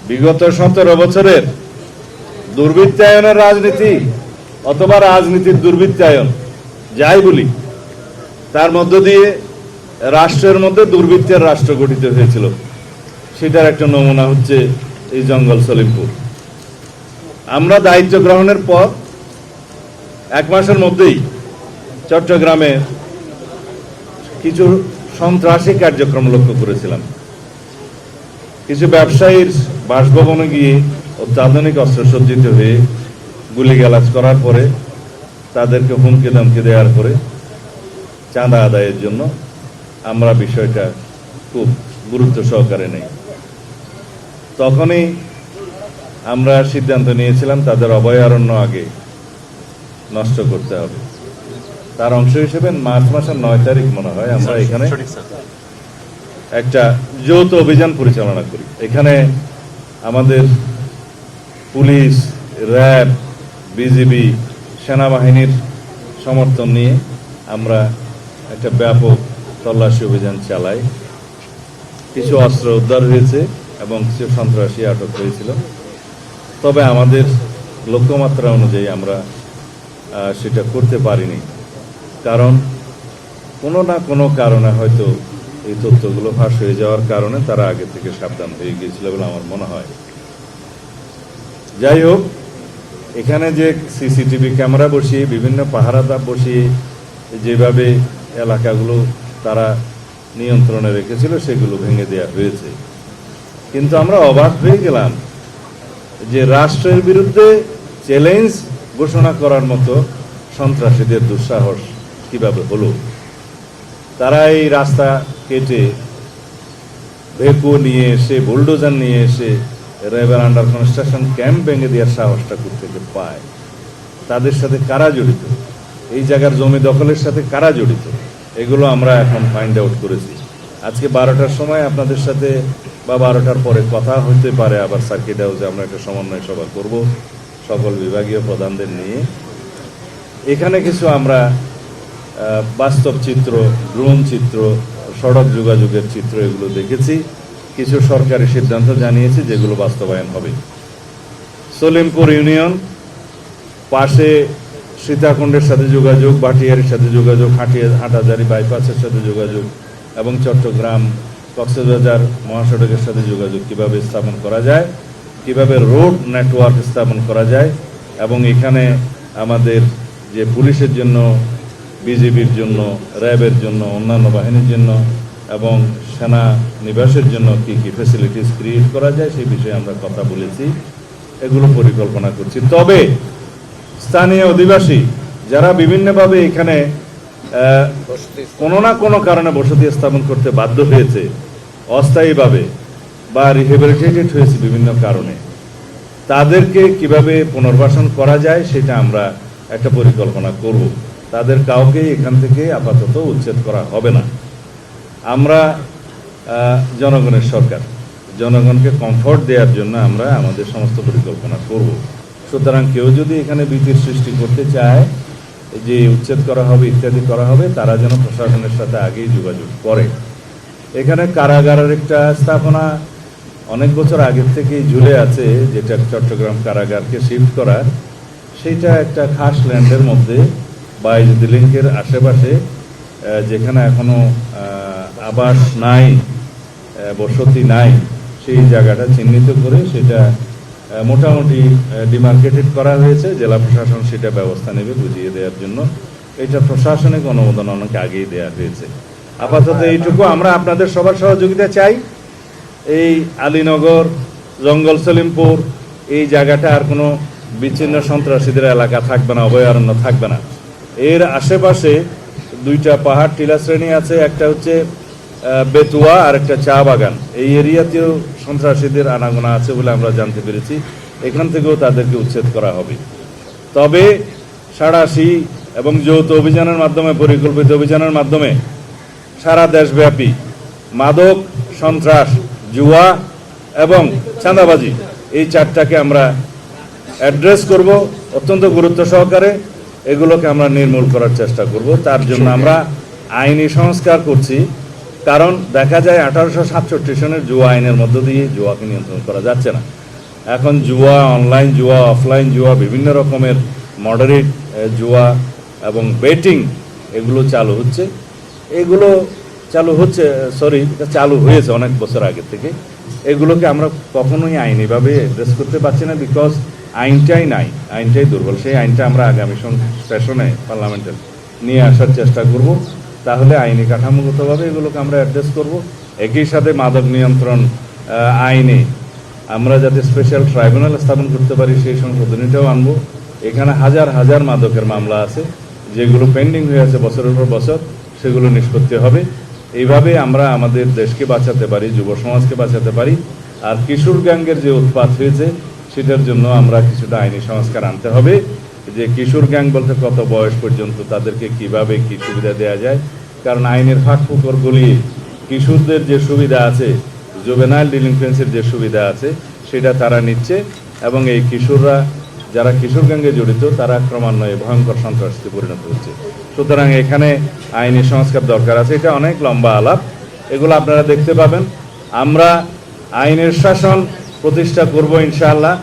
বিগত 17 বছরের দুর্বৃত্তায়নের রাজনীতি অথবা রাজনীতির দুর্বৃত্তায়ন যাই বলি, তার মধ্য দিয়ে রাষ্ট্রের মধ্যে দুর্বৃত্তের রাষ্ট্র গঠিত হয়েছিল। সেটার একটা নমুনা হচ্ছে এই জঙ্গল সলিমপুর। আমরা দায়িত্ব গ্রহণের পর 1 মাসের মধ্যেই চট্টগ্রামে কিছু সন্ত্রাসী কার্যক্রম লক্ষ্য করেছিলাম। কিছু ব্যবসায়ীর বাসভবনে গিয়ে অত্যাধুনিক অস্ত্রসজ্জিত হয়ে গুলিগালাজ করার পরে তাদেরকে হুমকি ধমকি দেওয়ার পরে চাঁদা আদায়ের জন্য আমরা বিষয়টা খুব গুরুত্ব সহকারে নেই। তখনই আমরা সিদ্ধান্ত নিয়েছিলাম তাদের অভয়ারণ্য আগে নষ্ট করতে হবে। তার অংশ হিসেবে মার্চ মাসের 9 তারিখ মনে হয় আমরা এখানে একটা যৌথ অভিযান পরিচালনা করি। এখানে আমাদের পুলিশ, র্যাব, বিজিবি, সেনাবাহিনীর সমর্থন নিয়ে আমরা একটা ব্যাপক তল্লাশি অভিযান চালাই। কিছু অস্ত্র উদ্ধার হয়েছে এবং কিছু সন্ত্রাসী আটক হয়েছিল। তবে আমাদের লক্ষ্যমাত্রা অনুযায়ী আমরা সেটা করতে পারিনি, কারণ কোনো না কোনো কারণে হয়তো এই তথ্যগুলো ফাঁস হয়ে যাওয়ার কারণে তারা আগে থেকে সাবধান হয়ে গিয়েছিল বলে আমার মনে হয়। যাই হোক, এখানে যে সিসিটিভি ক্যামেরা বসিয়ে বিভিন্ন পাহারাদার বসিয়ে যেভাবে এলাকাগুলো তারা নিয়ন্ত্রণে রেখেছিল সেগুলো ভেঙে দেওয়া হয়েছে। কিন্তু আমরা অবাক হয়ে গেলাম যে রাষ্ট্রের বিরুদ্ধে চ্যালেঞ্জ ঘোষণা করার মতো সন্ত্রাসীদের দুঃসাহস কিভাবে হলো। তারা এই রাস্তা কেটে ভেকু নিয়ে এসে, বুলডোজার নিয়ে এসে র্যাবের আন্ডার কনস্ট্রাকশন ক্যাম্প ভেঙে দেওয়ার সাহসটা থেকে পায়। তাদের সাথে কারা জড়িত, এই জায়গার জমি দখলের সাথে কারা জড়িত, এগুলো আমরা এখন ফাইন্ড আউট করেছি। আজকে 12টার সময় আপনাদের সাথে বা 12টার পরে কথা হতে পারে। আবার সার্কিট হাউসে আমরা একটা সমন্বয় সভা করব সকল বিভাগীয় প্রধানদের নিয়ে। এখানে কিছু আমরা বাস্তব চিত্র, ড্রোন চিত্র, সড়ক যোগাযোগের চিত্র এগুলো দেখেছি। কিছু সরকারি সিদ্ধান্ত জানিয়েছি যেগুলো বাস্তবায়ন হবে। সলিমপুর ইউনিয়ন পাশে সীতাকুণ্ডের সাথে যোগাযোগ, ভাটিয়ারির সাথে যোগাযোগ, হাটাজারি বাইপাসের সাথে যোগাযোগ এবং চট্টগ্রাম কক্সবাজার মহাসড়কের সাথে যোগাযোগ কিভাবে স্থাপন করা যায়, কিভাবে রোড নেটওয়ার্ক স্থাপন করা যায় এবং এখানে আমাদের যে পুলিশের জন্য, বিজিবির জন্য, র্যাবের জন্য, অন্যান্য বাহিনীর জন্য এবং সেনা নিবাসের জন্য কী কী ফ্যাসিলিটিস ক্রিয়েট করা যায় সেই বিষয়ে আমরা কথা বলেছি। এগুলো পরিকল্পনা করছি। তবে স্থানীয় অধিবাসী যারা বিভিন্নভাবে এখানে কোনো না কোনো কারণে বসতি স্থাপন করতে বাধ্য হয়েছে অস্থায়ীভাবে বা রিহেবিলিটেটেড হয়েছে বিভিন্ন কারণে, তাদেরকে কিভাবে পুনর্বাসন করা যায় সেটা আমরা একটা পরিকল্পনা করব। তাদের কাউকেই এখান থেকে আপাতত উচ্ছেদ করা হবে না। আমরা জনগণের সরকার, জনগণকে কমফর্ট দেওয়ার জন্য আমরা আমাদের সমস্ত পরিকল্পনা করব। সুতরাং কেউ যদি এখানে ভীতির সৃষ্টি করতে চায় যে উচ্ছেদ করা হবে ইত্যাদি করা হবে, তারা যেন প্রশাসনের সাথে আগেই যোগাযোগ করে। এখানে কারাগারের একটা স্থাপনা অনেক বছর আগের থেকেই ঝুলে আছে, যেটা চট্টগ্রাম কারাগারকে শিফট করার। সেইটা একটা খাস ল্যান্ডের মধ্যে বাইজুদ্দি লিঙ্কের আশেপাশে, যেখানে এখনও আবাস নাই, বসতি নাই, সেই জায়গাটা চিহ্নিত করে সেটা মোটামুটি ডিমার্কেটেড করা হয়েছে। জেলা প্রশাসন সেটা ব্যবস্থা নেবে বুঝিয়ে দেওয়ার জন্য। এটা প্রশাসনিক অনুমোদন অনেক আগেই দেওয়া হয়েছে। আপাতত এইটুকু আমরা আপনাদের সবার সহযোগিতা চাই। এই আলীনগর, জঙ্গল সলিমপুর এই জায়গাটা আর কোনো বিচ্ছিন্ন সন্ত্রাসীদের এলাকা থাকবে না, অভয়ারণ্য থাকবে না। এর আশেপাশে 2টা পাহাড় টিলা শ্রেণী আছে, একটা হচ্ছে বেতুয়া আর একটা চা বাগান। এই এরিয়াতেও সন্ত্রাসীদের আনাগোনা আছে বলে আমরা জানতে পেরেছি। এখান থেকেও তাদেরকে উচ্ছেদ করা হবে। তবে সাঁড়াশি এবং যৌথ অভিযানের মাধ্যমে, পরিকল্পিত অভিযানের মাধ্যমে সারা দেশব্যাপী মাদক, সন্ত্রাস, জুয়া এবং চাঁদাবাজি এই 4টাকে আমরা অ্যাড্রেস করব অত্যন্ত গুরুত্ব সহকারে। এগুলোকে আমরা নির্মূল করার চেষ্টা করব। তার জন্য আমরা আইনি সংস্কার করছি। কারণ দেখা যায় 1867 সনের জুয়া আইনের মধ্য দিয়ে জুয়াকে নিয়ন্ত্রণ করা যাচ্ছে না। এখন জুয়া, অনলাইন জুয়া, অফলাইন জুয়া, বিভিন্ন রকমের মডারেট জুয়া এবং বেটিং এগুলো চালু হচ্ছে। এগুলো চালু হয়েছে অনেক বছর আগে থেকে। এগুলোকে আমরা কখনোই আইনিভাবে অ্যাড্রেস করতে পারছি না, বিকজ আইনটাই নাই, আইনটাই দুর্বল। সেই আইনটা আমরা আগামী সেশনে পার্লামেন্টে নিয়ে আসার চেষ্টা করব। তাহলে আইনি কাঠামোগতভাবে এগুলোকে আমরা অ্যাড্রেস করব। একই সাথে মাদক নিয়ন্ত্রণ আইনে আমরা যাতে স্পেশাল ট্রাইব্যুনাল স্থাপন করতে পারি সেই সংশোধনীটাও আনবো। এখানে হাজার হাজার মাদকের মামলা আছে যেগুলো পেন্ডিং হয়ে আছে বছরের পর বছর, সেগুলো নিষ্পত্তি হবে। এইভাবে আমরা আমাদের দেশকে বাঁচাতে পারি, যুব সমাজকে বাঁচাতে পারি। আর কিশোর গ্যাংয়ের যে উৎপাত হয়েছে সেটার জন্য আমরা কিছুটা আইনি সংস্কার আনতে হবে, যে কিশোর গ্যাং বলতে কত বয়স পর্যন্ত তাদেরকে কিভাবে কি সুবিধা দেওয়া যায়। কারণ আইনের ফাঁক ফোকর গলিয়ে কিশোরদের যে সুবিধা আছে, জুভেনাইল ডিলিনকুয়েন্সির যে সুবিধা আছে সেটা তারা নিচ্ছে, এবং এই কিশোররা যারা কিশোর গ্যাঙ্গে জড়িত তারা ক্রমান্বয়ে ভয়ঙ্কর সন্ত্রাসীতে পরিণত হচ্ছে। সুতরাং এখানে আইনি সংস্কার দরকার আছে। এটা অনেক লম্বা আলাপ, এগুলো আপনারা দেখতে পাবেন। আমরা আইনের শাসন প্রতিষ্ঠা করব ইনশাআল্লাহ।